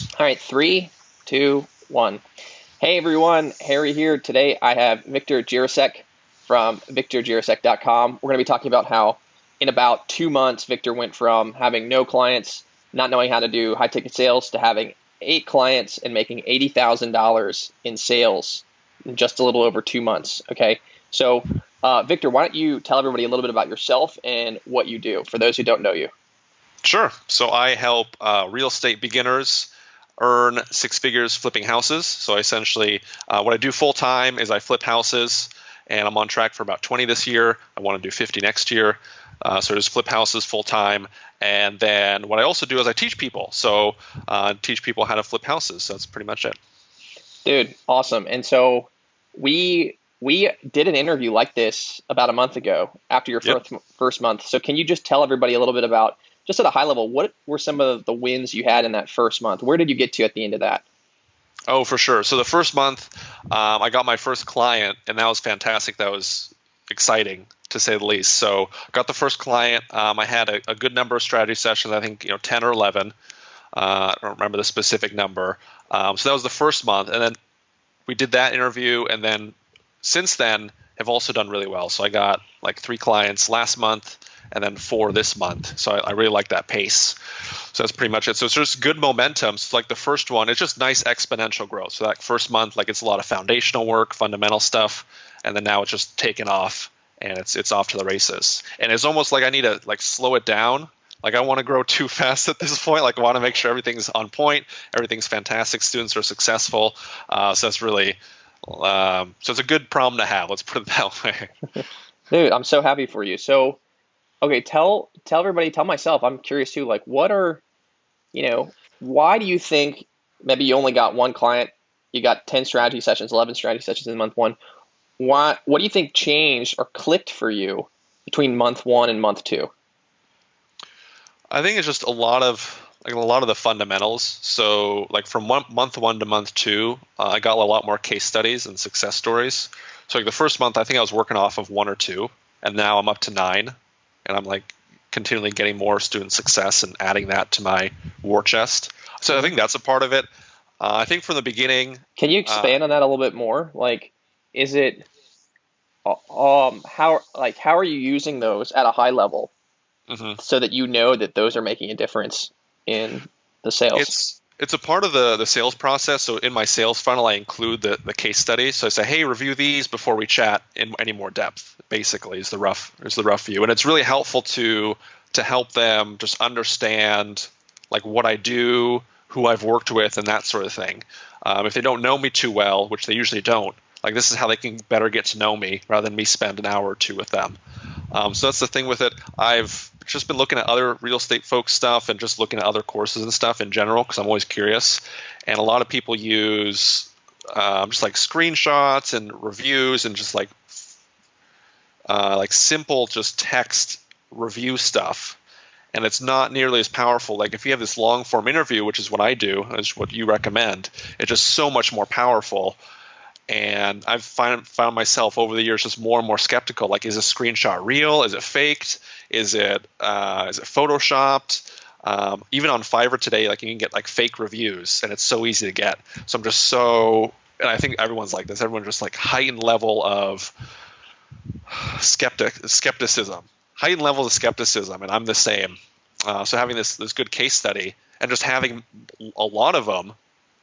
All right, three, two, one. Hey everyone, Harry here. Today I have Viktor Jiracek from ViktorJiracek.com. We're going to be talking about how in about 2 months, Viktor went from having no clients, not knowing how to do high ticket sales, to having 8 clients and making $80,000 in sales in just a little over 2 months. Okay, so Viktor, why don't you tell everybody a little bit about yourself and what you do for those who don't know you? Sure. So I help real estate beginners earn six figures flipping houses. So essentially, what I do full time is I flip houses, and I'm on track for about 20 this year. I want to do 50 next year. So I just flip houses full time. And then what I also do is I teach people. So teach people how to flip houses. So that's pretty much it. Dude, awesome. And so we did an interview like this about a month ago after your Yep. first month. So can you just tell everybody a little bit about, just at a high level, what were some of the wins you had in that first month? Where did you get to at the end of that? Oh, for sure. So the first month, I got my first client, and that was fantastic. That was exciting, to say the least. So got the first client. I had a good number of strategy sessions. I think 10 or 11. I don't remember the specific number. So that was the first month, and then we did that interview, and then since then have also done really well. So I got like 3 clients last month, and then 4 this month. So I really like that pace. So that's pretty much it. So it's just good momentum. So like the first one, it's just nice exponential growth. So that first month, like it's a lot of foundational work, fundamental stuff, and then now it's just taken off, and it's off to the races. And it's almost like I need to like slow it down. Like I want to grow too fast at this point. Like I want to make sure everything's on point, everything's fantastic, students are successful. So that's really so it's a good problem to have. Let's put it that way. Dude, I'm so happy for you. So, okay, tell everybody, tell myself, I'm curious too, like what are, you know, why do you think maybe you only got one client, you got 10 strategy sessions, 11 strategy sessions in month one. What do you think changed or clicked for you between month one and month two? I think it's just a lot of the fundamentals. So like from month one to month two, I got a lot more case studies and success stories. So like the first month, I think I was working off of 1 or 2, and now I'm up to 9, and I'm like continually getting more student success and adding that to my war chest. So I think that's a part of it. I think from the beginning, Can you uh, expand on that a little bit more? Like, is it how are you using those at a high level mhm. so that you know that those are making a difference in the sales? It's a part of the sales process. So in my sales funnel, I include the case studies. So I say, hey, review these before we chat in any more depth. Basically, is the rough view, and it's really helpful to help them just understand like what I do, who I've worked with, and that sort of thing. If they don't know me too well, which they usually don't, like this is how they can better get to know me rather than me spend an hour or two with them. So that's the thing with it. I've just been looking at other real estate folk stuff and just looking at other courses and stuff in general because I'm always curious. And a lot of people use just like screenshots and reviews and just like simple just text review stuff. And it's not nearly as powerful. Like if you have this long form interview, which is what I do, is what you recommend, it's just so much more powerful. And I've found myself over the years just more and more skeptical. Like, is a screenshot real? Is it faked? Is it photoshopped? Even on Fiverr today, like you can get like fake reviews, and it's so easy to get. So I'm just and I think everyone's like this. Everyone's just like heightened level of skepticism, heightened levels of skepticism, and I'm the same. So having this good case study and just having a lot of them,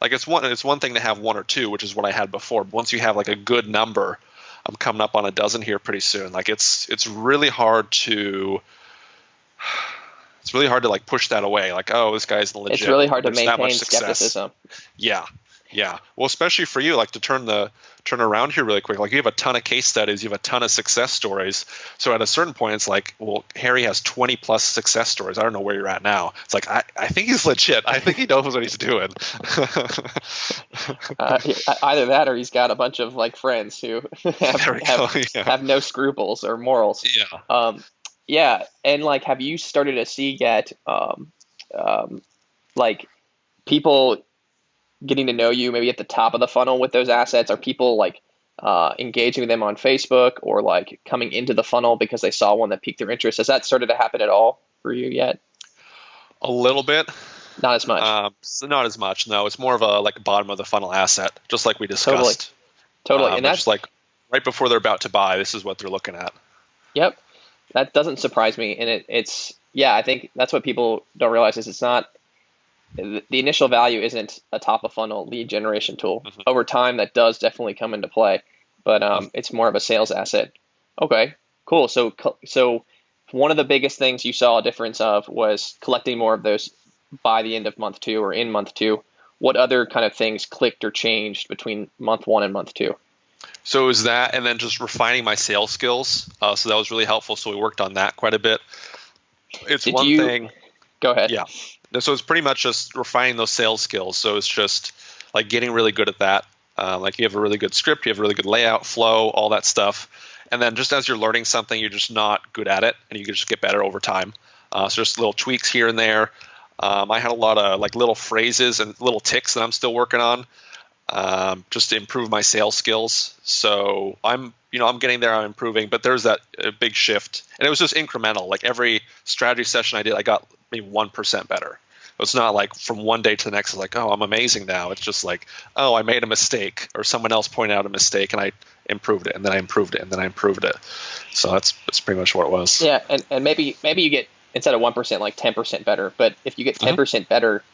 like it's one thing to have 1 or 2, which is what I had before. But once you have like a good number, I'm coming up on a dozen here pretty soon. Like it's really hard to like push that away. Like, oh, this guy's It's legit. really hard to There's that much maintain success. skepticism. Yeah, yeah. Well, especially for you, like to turn around here really quick. Like you have a ton of case studies, you have a ton of success stories. So at a certain point, it's like, well, Harry has 20 plus success stories. I don't know where you're at now. It's like I think he's legit. I think he knows what he's doing. Either that or he's got a bunch of like friends who have There we have go. Yeah, have no scruples or morals. yeah. Um, yeah, and like, have you started to see yet, um, like people getting to know you maybe at the top of the funnel with those assets? Are people like engaging with them on Facebook or like coming into the funnel because they saw one that piqued their interest? Has that started to happen at all for you yet? A little bit. Not as much. So not as much. No, it's more of a like bottom of the funnel asset, just like we Totally. discussed. Totally. And But that's, just like right before they're about to buy, this is what they're looking at. yep, that doesn't surprise me. And it's, yeah, I think that's what people don't realize is it's not, the initial value isn't a top of funnel lead generation tool. Hmm. Over time, that does definitely come into play, but it's more of a sales asset. Okay, cool. So one of the biggest things you saw a difference of was collecting more of those by the end of month two or in month two. What other kind of things clicked or changed between month one and month two? So it was that, and then just refining my sales skills. So that was really helpful. So we worked on that quite a bit. It's Did one you thing. go ahead? Yeah. So it's pretty much just refining those sales skills. So it's just like getting really good at that. Like you have a really good script, you have a really good layout, flow, all that stuff. And then just as you're learning something, you're just not good at it, and you can just get better over time. So just little tweaks here and there. I had a lot of like little phrases and little ticks that I'm still working on, just to improve my sales skills. So I'm getting there, I'm improving, but there's that big shift, and it was just incremental. Like every strategy session I did, I got maybe 1% better. It's not like from one day to the next, it's like, oh, I'm amazing now. It's just like, oh, I made a mistake, or someone else pointed out a mistake, and I improved it, and then I improved it, and then I improved it. So that's pretty much what it was. Yeah, and maybe you get, instead of 1%, like 10% better. But if you get 10% better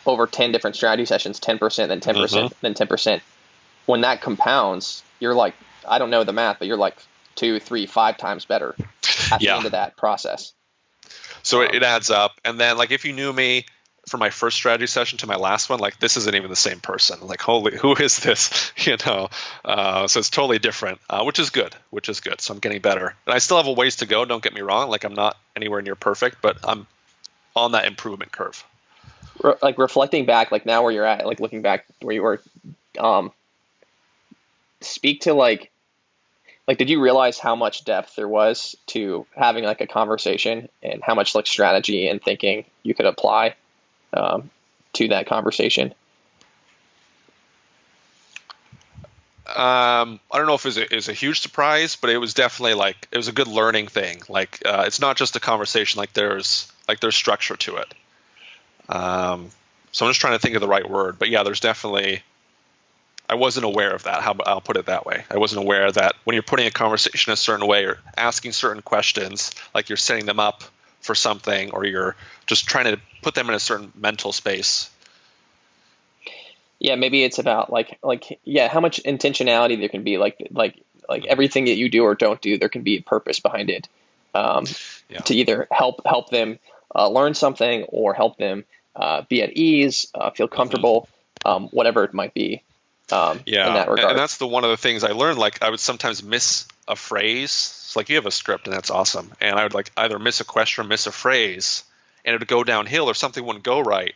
over 10 different strategy sessions, 10%, then 10%, then 10%, when that compounds, you're like, I don't know the math, but you're like 2, 3, 5 times better at the end of that process. So it adds up. And then like if you knew me from my first strategy session to my last one, like this isn't even the same person. Like, holy, who is this? So it's totally different, which is good. So I'm getting better, and I still have a ways to go. Don't get me wrong. Like I'm not anywhere near perfect, but I'm on that improvement curve. Like reflecting back, like now where you're at, like looking back where you were, speak to like, did you realize how much depth there was to having like a conversation, and how much like strategy and thinking you could apply to that conversation? I don't know if it was a huge surprise, but it was definitely like it was a good learning thing. Like it's not just a conversation. Like there's structure to it. So I'm just trying to think of the right word, but yeah, there's definitely. I wasn't aware of that. I'll put it that way. I wasn't aware that when you're putting a conversation a certain way or asking certain questions, like you're setting them up for something, or you're just trying to put them in a certain mental space. Yeah, maybe it's about yeah, how much intentionality there can be, like everything that you do or don't do, there can be a purpose behind it, to either help them learn something, or help them be at ease, feel comfortable, whatever it might be. In that regard. And that's one of the things I learned. Like I would sometimes miss a phrase. It's like you have a script, and that's awesome. And I would like either miss a question or miss a phrase, and it would go downhill, or something wouldn't go right.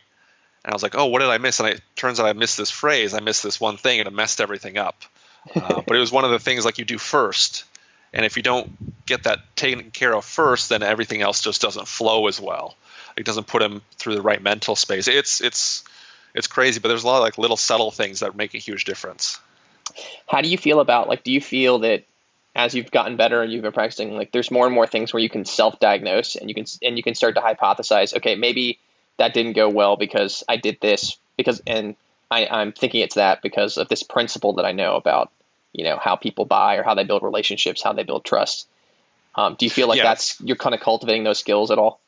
And I was like, oh, what did I miss? And it turns out I missed this phrase. I missed this one thing, and it messed everything up. But it was one of the things like you do first. And if you don't get that taken care of first, then everything else just doesn't flow as well. It doesn't put them through the right mental space. It's crazy, but there's a lot of like little subtle things that make a huge difference. How do you feel about, like, do you feel that as you've gotten better and you've been practicing, like there's more and more things where you can self-diagnose, and you can start to hypothesize, okay, maybe that didn't go well because I did this, and I'm thinking it's that because of this principle that I know about, how people buy, or how they build relationships, how they build trust. Do you feel like you're kind of cultivating those skills at all?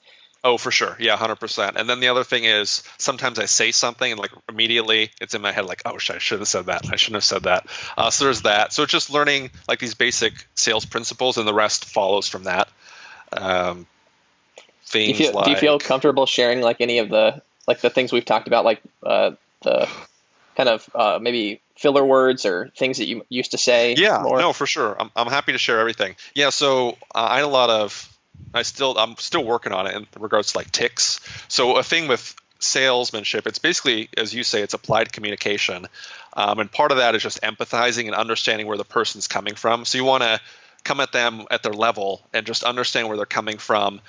Oh, for sure. Yeah, 100%. And then the other thing is sometimes I say something and like immediately it's in my head like, oh, I should have said that. I shouldn't have said that. So there's that. So it's just learning like these basic sales principles, and the rest follows from that. Do you feel comfortable sharing like any of the things we've talked about, like the kind of maybe filler words or things that you used to say? Yeah, more? No, for sure. I'm happy to share everything. Yeah, so I had a lot of. I'm still working on it in regards to like tics. So a thing with salesmanship, it's basically, as you say, it's applied communication, and part of that is just empathizing and understanding where the person's coming from. So you want to come at them at their level and just understand where they're coming from,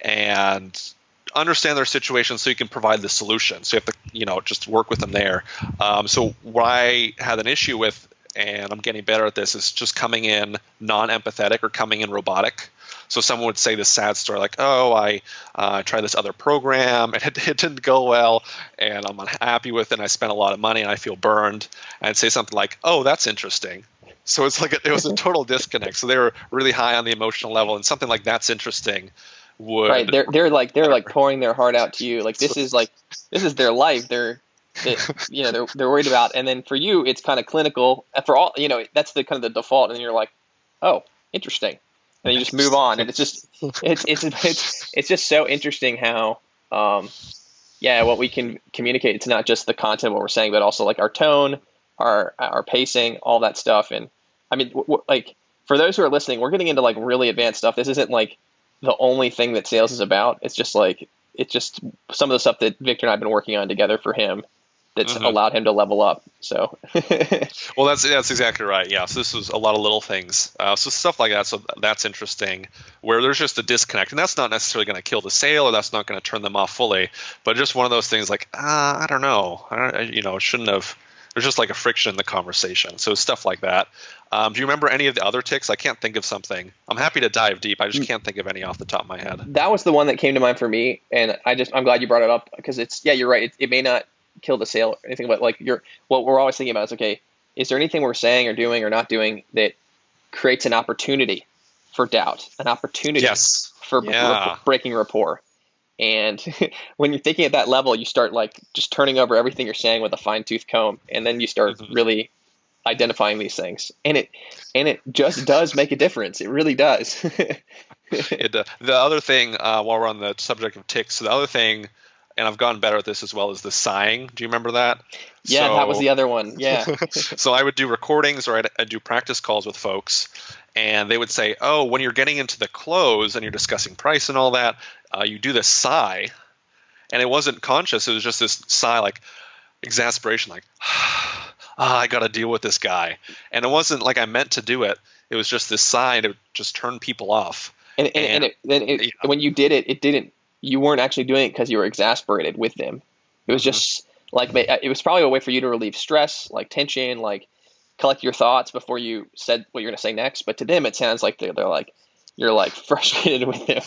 and understand their situation so you can provide the solution. So you have to just work with them there. So what I had an issue with, and I'm getting better at this, is just coming in non-empathetic or coming in robotic. So someone would say this sad story like, oh, I tried this other program and it didn't go well and I'm unhappy with it and I spent a lot of money and I feel burned. And I'd say something like, oh, that's interesting. So it's like it was a total disconnect. So they were really high on the emotional level, and something like that's interesting would Right. They're like pouring their heart out to you. Like this is their life. They're worried about. And then for you, it's kind of clinical. For all, that's the kind of the default. And then you're like, oh, interesting. And you just move on. And it's just so interesting how, what we can communicate. It's not just the content of what we're saying, but also like our tone, our pacing, all that stuff. And I mean, like for those who are listening, we're getting into like really advanced stuff. This isn't like the only thing that sales is about. It's just some of the stuff that Victor and I have been working on together for him that's allowed him to level up. So, well, that's exactly right. Yeah. So this was a lot of little things. So stuff like that. So that's interesting where there's just a disconnect, and that's not necessarily going to kill the sale or that's not going to turn them off fully, but just one of those things like, I don't know, shouldn't have. There's just like a friction in the conversation. So stuff like that. Do you remember any of the other ticks? I can't think of something. I'm happy to dive deep. I just can't think of any off the top of my head. That was the one that came to mind for me. And I'm glad you brought it up because you're right. It may not kill the sale or anything, but like what we're always thinking about is, okay, is there anything we're saying or doing or not doing that creates an opportunity for doubt, an opportunity for breaking rapport? And when you're thinking at that level, you start like just turning over everything you're saying with a fine-tooth comb, and then you start really identifying these things, and it just does make a difference. It really does. The other thing, while we're on the subject of ticks, the other thing, and I've gotten better at this as well, is the sighing. Do you remember that? Yeah, that was the other one. Yeah. So I would do recordings or I'd do practice calls with folks, and they would say, oh, when you're getting into the close and you're discussing price and all that, you do this sigh. And it wasn't conscious. It was just this sigh, like exasperation, like, I got to deal with this guy. And it wasn't like I meant to do it. It was just this sigh to just turn people off. And when you did it, you weren't actually doing it because you were exasperated with them. It was just like, it was probably a way for you to relieve stress, like tension, like collect your thoughts before you said what you're going to say next. But to them, it sounds like they're like, you're like frustrated with them.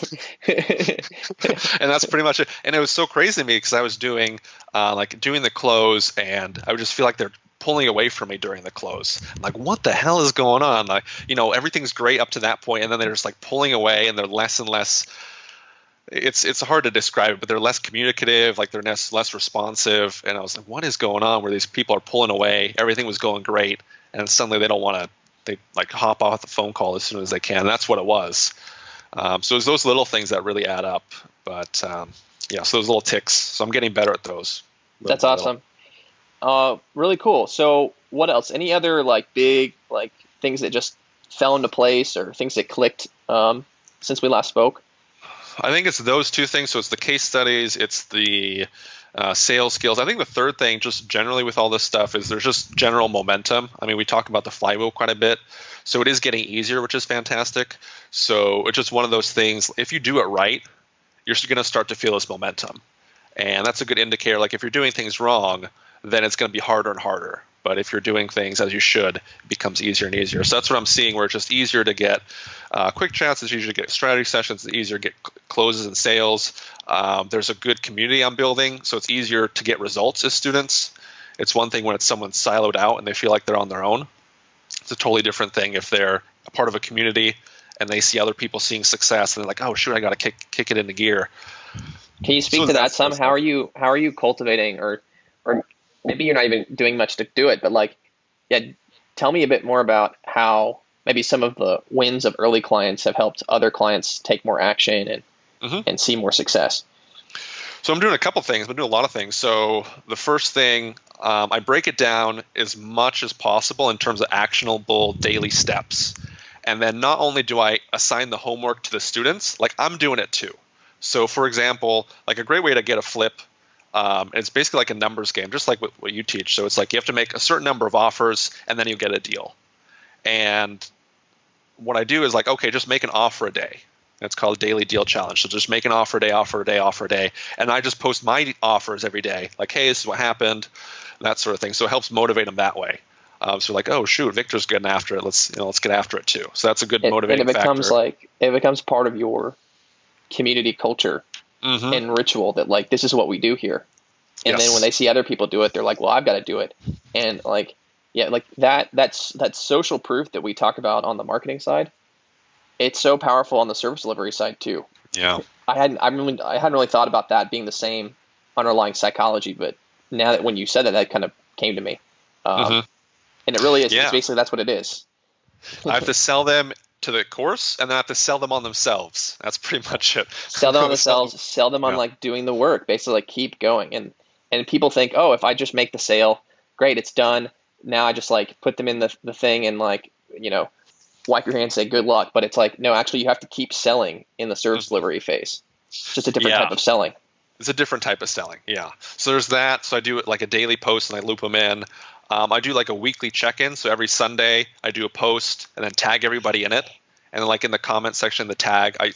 And that's pretty much it. And it was so crazy to me because I was doing the close, and I would just feel like they're pulling away from me during the close. I'm like, what the hell is going on? Like, everything's great up to that point, and then they're just like pulling away, and they're less and less. It's hard to describe it, but they're less communicative, like they're less responsive. And I was like, what is going on where these people are pulling away? Everything was going great, and suddenly they don't want to. They like hop off the phone call as soon as they can. And that's what it was. So it's those little things that really add up. But so those little ticks. So I'm getting better at those. That's awesome. Really cool. So what else? Any other like big like things that just fell into place or things that clicked since we last spoke? I think it's those two things. So it's the case studies, it's the sales skills. I think the third thing, just generally with all this stuff, is there's just general momentum. I mean, we talk about the flywheel quite a bit. So it is getting easier, which is fantastic. So it's just one of those things. If you do it right, you're going to start to feel this momentum. And that's a good indicator. Like if you're doing things wrong, then it's going to be harder and harder. But if you're doing things as you should, it becomes easier and easier. So that's what I'm seeing, where it's just easier to get quick chats. It's easier to get strategy sessions. It's easier to get closes and sales. There's a good community I'm building, so it's easier to get results as students. It's one thing when it's someone siloed out and they feel like they're on their own. It's a totally different thing if they're a part of a community and they see other people seeing success and they're like, oh, shoot, I got to kick it into gear. Can you speak to that some? How are you cultivating, or maybe you're not even doing much to do it, but like, tell me a bit more about how maybe some of the wins of early clients have helped other clients take more action and see more success. So I'm doing a couple things. I'm doing a lot of things. So the first thing, I break it down as much as possible in terms of actionable daily steps. And then not only do I assign the homework to the students, like I'm doing it too. So for example, like a great way to get a flip, and it's basically like a numbers game, just like what you teach. So it's like you have to make a certain number of offers and then you get a deal. And what I do is like, okay, just make an offer a day. It's called a daily deal challenge. So just make an offer a day, offer a day, offer a day. And I just post my offers every day. Like, hey, this is what happened, that sort of thing. So it helps motivate them that way. So like, oh shoot, Victor's getting after it. Let's get after it too. So that's a good And motivating it becomes factor. it becomes part of your community culture Mm-hmm. and ritual that like this is what we do here. And then when Yes. they see other people do it, they're like, well, I've got to do it. And like, yeah, like that's social proof that we talk about on the marketing side. It's so powerful on the service delivery side too. Yeah. I hadn't really thought about that being the same underlying psychology, but now that when you said that, that kind of came to me. Mm-hmm. And it really is. It's Yeah. basically that's what it is. I have to sell them to the course, and then I have to sell them on themselves. That's pretty much it. Sell them on Sell them- themselves. Sell them on yeah. like doing the work. Basically, like keep going. And people think, oh, if I just make the sale, great, it's done. Now I just like put them in the thing and like wipe your hands, say good luck. But it's like no, actually, you have to keep selling in the service delivery phase. It's just a different Yeah. type of selling. It's a different type of selling. Yeah. So there's that. So I do it like a daily post and I loop them in. I do like a weekly check-in. So every Sunday I do a post and then tag everybody in it. And then like in the comment section, the tag, I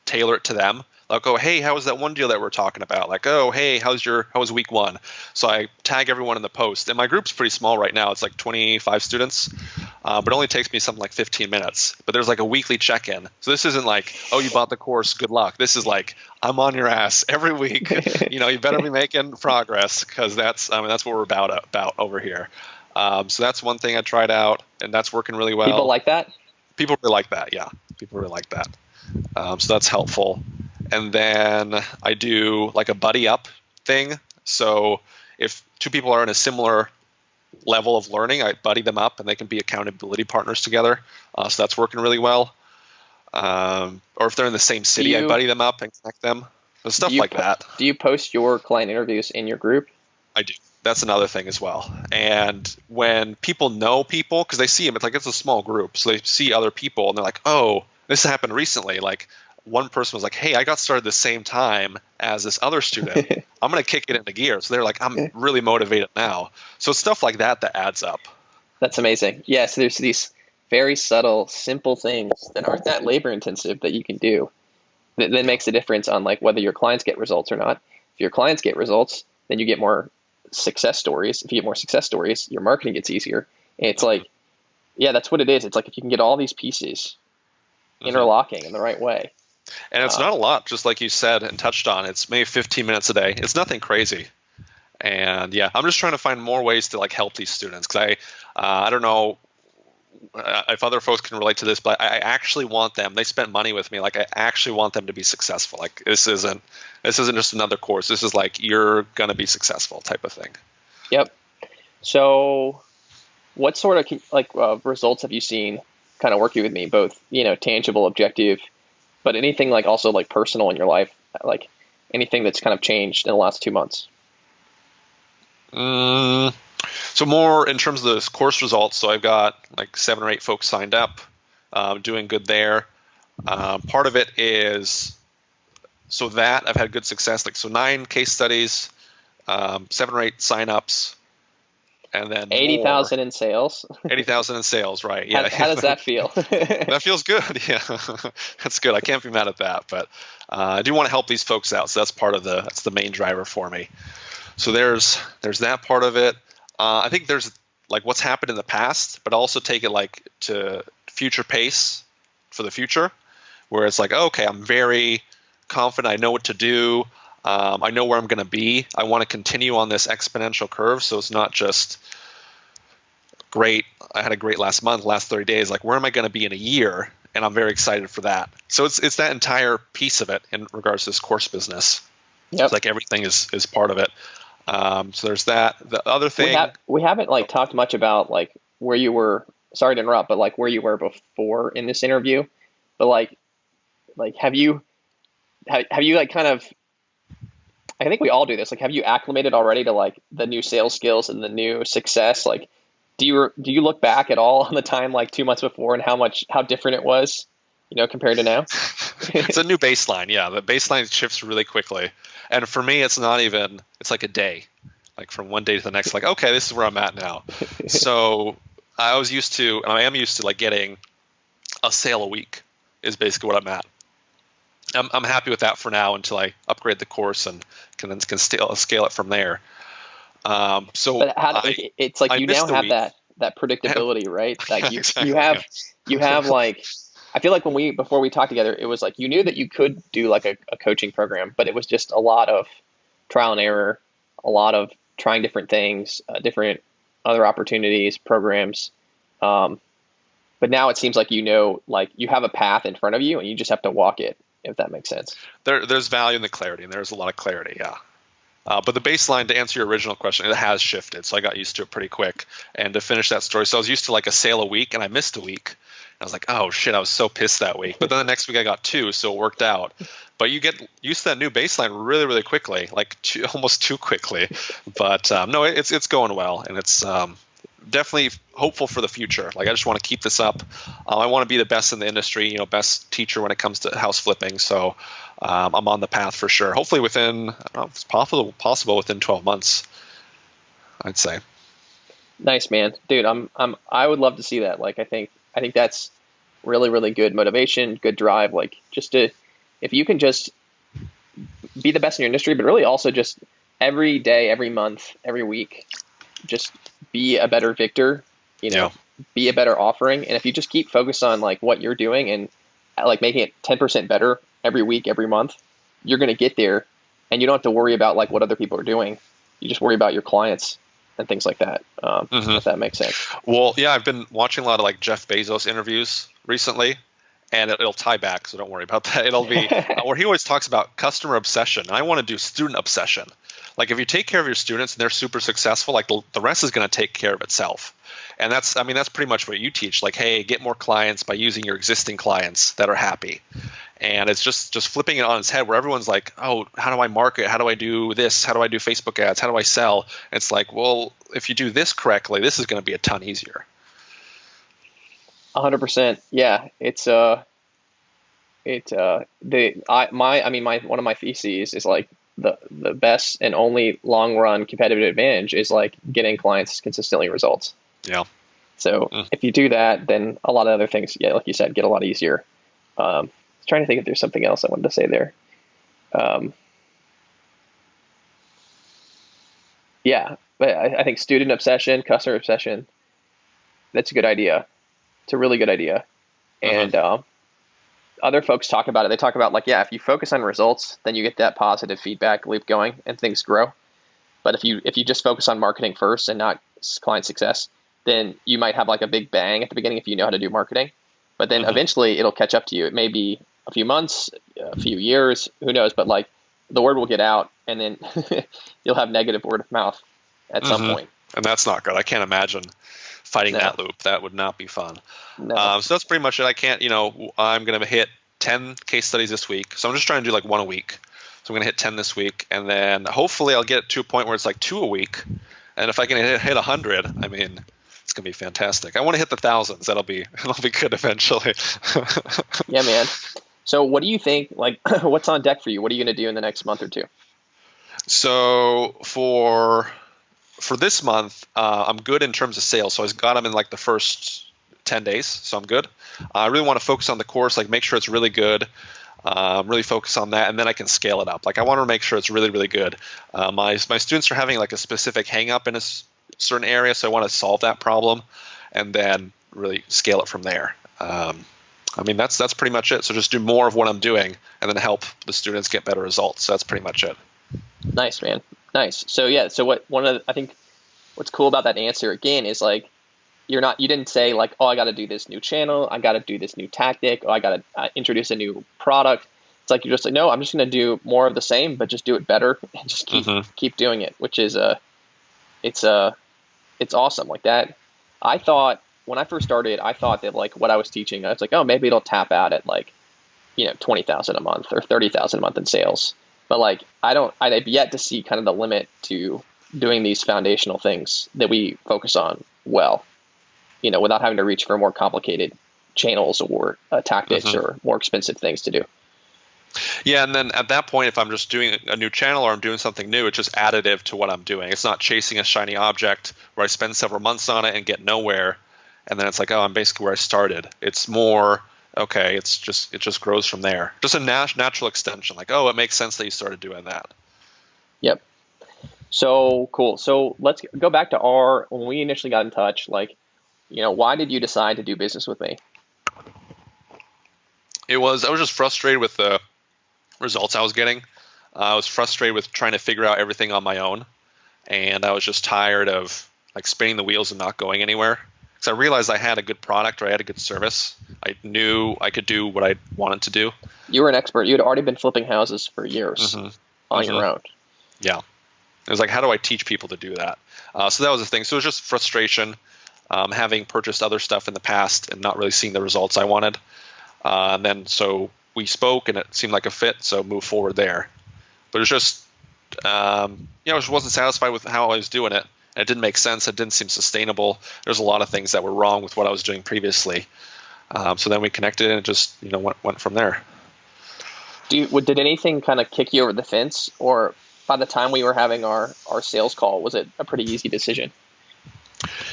tailor it to them. Like, oh, hey, how was that one deal that we're talking about? Like, oh, hey, how was week one? So I tag everyone in the post. And my group's pretty small right now. It's like 25 students, but it only takes me something like 15 minutes. But there's like a weekly check-in. So this isn't like, oh, you bought the course, good luck. This is like, I'm on your ass every week. You better be making progress because that's what we're about over here. So that's one thing I tried out, and that's working really well. People like that? People really like that, yeah. People really like that. So that's helpful. And then I do like a buddy up thing. So if two people are in a similar level of learning, I buddy them up and they can be accountability partners together. So that's working really well. Or if they're in the same city, I buddy them up and connect them. So stuff like that. Do you post your client interviews in your group? I do. That's another thing as well. And when people know people, because they see them, it's a small group. So they see other people and they're like, oh, this happened recently. Like one person was like, hey, I got started the same time as this other student. I'm going to kick it into gear. So they're like, I'm really motivated now. So stuff like that adds up. That's amazing. Yes, there's these very subtle, simple things that aren't that labor intensive that you can do that makes a difference on like whether your clients get results or not. If your clients get results, then you get more success stories. If you get more success stories, your marketing gets easier. And it's like, yeah, that's what it is. It's like if you can get all these pieces interlocking in the right way. And it's not a lot, just like you said and touched on. It's maybe 15 minutes a day. It's nothing crazy. And yeah, I'm just trying to find more ways to like help these students because I don't know if other folks can relate to this, but I actually want them. They spent money with me. Like I actually want them to be successful. Like this isn't just another course. This is like you're gonna be successful type of thing. Yep. So, what sort of results have you seen kind of working with me? Both tangible, objective, but anything like also like personal in your life, like anything that's kind of changed in the last 2 months. So more in terms of the course results. So I've got like 7 or 8 folks signed up, doing good there. Part of it is so that I've had good success. Like so 9 case studies, 7 or 8 signups, and then 80,000 in sales. 80,000 in sales, right? Yeah. How does that feel? That feels good. Yeah, that's good. I can't be mad at that. But I do want to help these folks out. So that's that's the main driver for me. So there's that part of it. I think there's like what's happened in the past, but also take it like to future pace for the future, where it's like, okay, I'm very confident. I know what to do. I know where I'm going to be. I want to continue on this exponential curve. So it's not just great. I had a great last month, last 30 days. Like, where am I going to be in a year? And I'm very excited for that. So it's that entire piece of it in regards to this course business. Yep. It's like everything is part of it. So there's that. The other thing we haven't like talked much about like where you were. Sorry to interrupt, but like where you were before in this interview. But like have you like kind of? I think we all do this. Like, have you acclimated already to like the new sales skills and the new success? Like, do you look back at all on the time like 2 months before and how different it was, compared to now? It's a new baseline. Yeah, the baseline shifts really quickly. And for me, it's like a day, like from one day to the next, like, okay, this is where I'm at now. So I am used to like getting a sale a week is basically what I'm at. I'm happy with that for now until I upgrade the course and can scale it from there. It's like you now have that. that predictability, right? Like Yeah, you exactly. have you have like, I feel like before we talked together, it was like you knew that you could do like a coaching program, but it was just a lot of trial and error, a lot of trying different things, different other opportunities, programs. Um, but now it seems like like you have a path in front of you and you just have to walk it, if that makes sense. There's value in the clarity, and there's a lot of clarity. Yeah. But the baseline, to answer your original question, it has shifted. So I got used to it pretty quick. And to finish that story, so I was used to like a sale a week, and I missed a week. I was like, oh shit, I was so pissed that week. But then the next week I got two, so it worked out. But you get used to that new baseline really, really quickly, like almost too quickly. But no, it's going well, and it's definitely hopeful for the future. Like I just want to keep this up. I want to be the best in the industry, best teacher when it comes to house flipping. So I'm on the path for sure. Hopefully within, I don't know if it's possible within 12 months, I'd say. Nice, man. Dude, I would love to see that. Like, I think that's really, really good motivation, good drive. Like if you can just be the best in your industry, but really also just every day, every month, every week, just be a better Victor, Yeah. be a better offering. And if you just keep focused on like what you're doing and like making it 10% better every week, every month, you're going to get there, and you don't have to worry about like what other people are doing. You just worry about your clients and things like that. If that makes sense. Well, yeah, I've been watching a lot of like Jeff Bezos interviews recently, and it'll tie back, so don't worry about that. It'll be where he always talks about customer obsession. And I want to do student obsession. Like if you take care of your students and they're super successful, like the rest is going to take care of itself. And that's pretty much what you teach. Like, hey, get more clients by using your existing clients that are happy. And it's just flipping it on its head where everyone's like, oh, how do I market? How do I do this? How do I do Facebook ads? How do I sell? And it's like, well, if you do this correctly, this is going to be a ton easier. 100%. Yeah. One of my theses is like the best and only long run competitive advantage is like getting clients consistently results. Yeah. So if you do that, then a lot of other things, yeah, like you said, get a lot easier. I was trying to think if there's something else I wanted to say there. Yeah, but I think student obsession, customer obsession, that's a good idea. It's a really good idea. And other folks talk about it. They talk about like, yeah, if you focus on results, then you get that positive feedback loop going and things grow. But if you just focus on marketing first and not client success, then you might have like a big bang at the beginning if you know how to do marketing. But then eventually it'll catch up to you. It may be a few months, a few years, who knows? But like the word will get out, and then you'll have negative word of mouth at some point. And that's not good. I can't imagine fighting that loop. That would not be fun. No. So that's pretty much it. I can't, I'm going to hit 10 case studies this week. So I'm just trying to do like one a week. So I'm going to hit 10 this week. And then hopefully I'll get to a point where it's like 2 a week. And if I can hit 100, I mean, it's going to be fantastic. I want to hit the thousands. It'll be good eventually. Yeah, man. So what do you think, like, what's on deck for you? What are you going to do in the next month or two? So for this month, I'm good in terms of sales. So I got them in like the first 10 days. So I'm good. I really want to focus on the course, like make sure it's really good. Really focus on that, and then I can scale it up. Like I want to make sure it's really, really good. My students are having like a specific hang up in a certain area, so I want to solve that problem and then really scale it from there. That's pretty much it. So just do more of what I'm doing and then help the students get better results. So that's pretty much it. Nice, man. Nice. So yeah, so I think what's cool about that answer again is like you didn't say like, oh, I got to do this new channel, I got to do this new tactic, or I got to introduce a new product. It's like you're just like, no, I'm just going to do more of the same, but just do it better and just keep doing it, which is it's awesome like that. I thought when I first started, I thought that like what I was teaching, I was like, oh, maybe it'll tap out at like 20,000 a month or 30,000 a month in sales. But like I've yet to see kind of the limit to doing these foundational things that we focus on well, without having to reach for more complicated channels or tactics or more expensive things to do. Yeah, and then at that point, if I'm just doing a new channel or I'm doing something new, it's just additive to what I'm doing. It's not chasing a shiny object where I spend several months on it and get nowhere, and then it's like, oh, I'm basically where I started. It's more, okay, it just grows from there. Just a natural extension, like, oh, it makes sense that you started doing that. Yep. So cool. So let's go back to our when we initially got in touch. Like, why did you decide to do business with me? I was just frustrated with the results I was getting. I was frustrated with trying to figure out everything on my own, and I was just tired of like spinning the wheels and not going anywhere. Because I realized I had a good product or I had a good service. I knew I could do what I wanted to do. You were an expert. You had already been flipping houses for years hmm on hmm your own. Yeah. It was like, how do I teach people to do that? So that was the thing. So it was just frustration, having purchased other stuff in the past and not really seeing the results I wanted. And then so we spoke and it seemed like a fit, so move forward there. But it was just, I just wasn't satisfied with how I was doing it. And it didn't make sense. It didn't seem sustainable. There's a lot of things that were wrong with what I was doing previously. So then we connected and it just, went from there. Did anything kind of kick you over the fence, or by the time we were having our sales call, was it a pretty easy decision?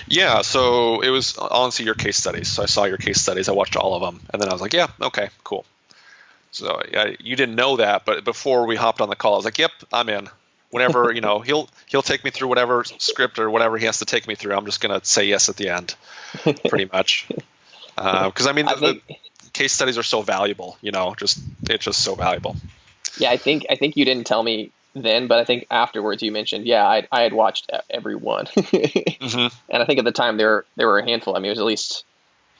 Yeah, so it was honestly your case studies. So I saw your case studies. I watched all of them. And then I was like, yeah, okay, cool. So you didn't know that, but before we hopped on the call, I was like, "Yep, I'm in." Whenever he'll take me through whatever script or whatever he has to take me through. I'm just gonna say yes at the end, pretty much. Because the case studies are so valuable. It's just so valuable. Yeah, I think you didn't tell me then, but I think afterwards you mentioned, yeah, I had watched every one, hmm and I think at the time there were a handful. I mean, it was at least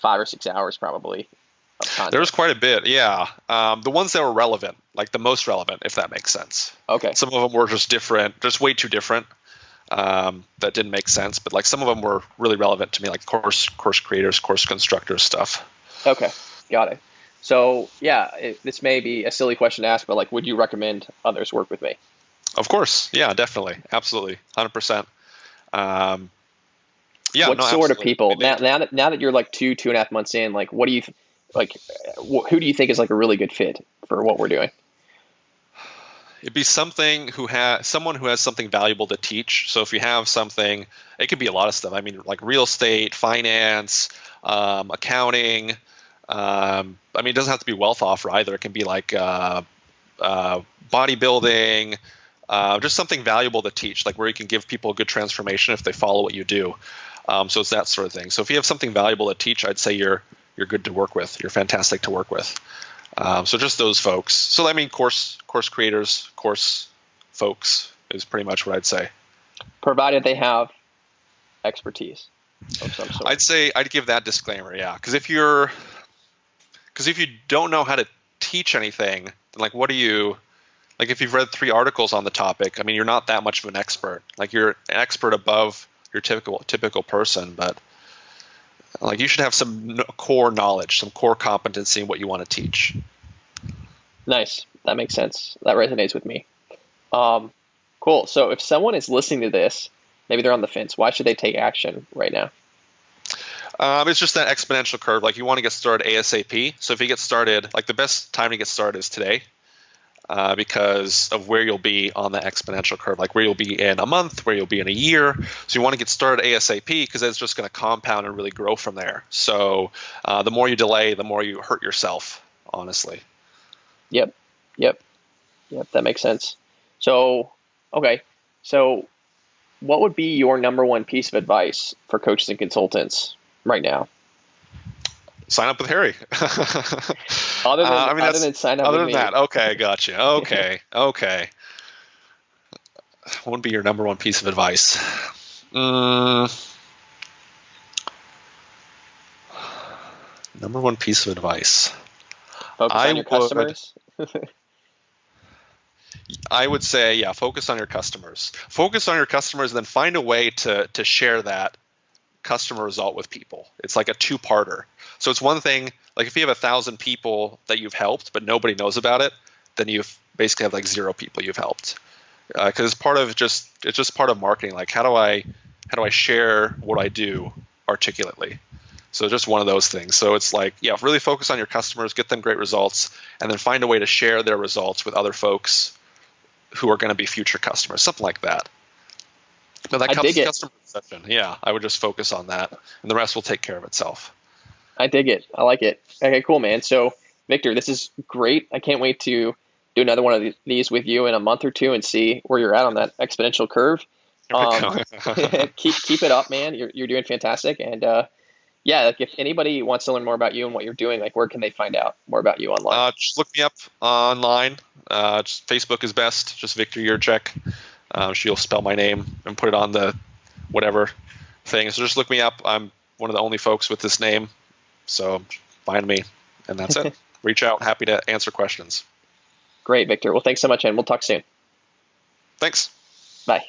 5 or 6 hours probably of There was content. quite a bit, yeah. The ones that were relevant, like the most relevant, if that makes sense. Okay, Some of them were just different, just way too different. That didn't make sense, but like some of them were really relevant to me, like course creators, course constructors stuff. okay, got it. So yeah, this may be a silly question to ask, but like, would you recommend others work with me? Of course, yeah, definitely, absolutely, 100%. Um, yeah, What no, sort of absolutely. people now that you're like 2.5 months in, like, what do you like? Who do you think is like a really good fit for what we're doing? It'd be someone who has something valuable to teach. So if you have something, it could be a lot of stuff. I mean, like real estate, finance, accounting. It doesn't have to be wealth offer either. It can be like bodybuilding, just something valuable to teach, like where you can give people a good transformation if they follow what you do. So it's that sort of thing. So if you have something valuable to teach, I'd say you're good to work with. You're fantastic to work with. So just those folks. So course creators, course folks is pretty much what I'd say. Provided they have expertise of some sort. I'd give that disclaimer, yeah. Because if you don't know how to teach anything, then like what do you like? If you've read 3 articles on the topic, I mean, you're not that much of an expert. Like you're an expert above your typical person, but like you should have some core knowledge, some core competency in what you want to teach. Nice. That makes sense. That resonates with me. Um, cool. So if someone is listening to this, maybe they're on the fence. Why should they take action right now? It's just that exponential curve. Like you want to get started ASAP. So if you get started, like the best time to get started is today, because of where you'll be on the exponential curve, like where you'll be in a month, where you'll be in a year. So you want to get started ASAP because it's just going to compound and really grow from there. So the more you delay, the more you hurt yourself, honestly. Yep. Yep. Yep. That makes sense. So, okay. So what would be your number one piece of advice for coaches and consultants right now? Sign up with Harry. Other than sign up other with than me. that. Okay, gotcha. Okay. What would be your number one piece of advice? Number one piece of advice. Focus on your customers. I would say, yeah, focus on your customers. Focus on your customers, and then find a way to share that customer result with people. It's like a 2-parter. So it's one thing, like if you have 1,000 people that you've helped, but nobody knows about it, then you've basically have like 0 people you've helped. Because it's just part of marketing. Like how do I share what I do articulately? So just one of those things. So it's like, yeah, really focus on your customers, get them great results, and then find a way to share their results with other folks who are going to be future customers, something like that. But that I dig it. customer reception, yeah, I would just focus on that, and the rest will take care of itself. I dig it. I like it. Okay, cool, man. So, Victor, this is great. I can't wait to do another one of these with you in a month or two and see where you're at on that exponential curve. Here we Keep it up, man. You're doing fantastic. And yeah, like if anybody wants to learn more about you and what you're doing, like where can they find out more about you online? Just look me up online. Facebook is best. Just Viktor Jiracek. She'll spell my name and put it on the whatever thing. So just look me up. I'm one of the only folks with this name. So find me, and that's it. Reach out. Happy to answer questions. Great, Viktor. Well, thanks so much, and we'll talk soon. Thanks. Bye.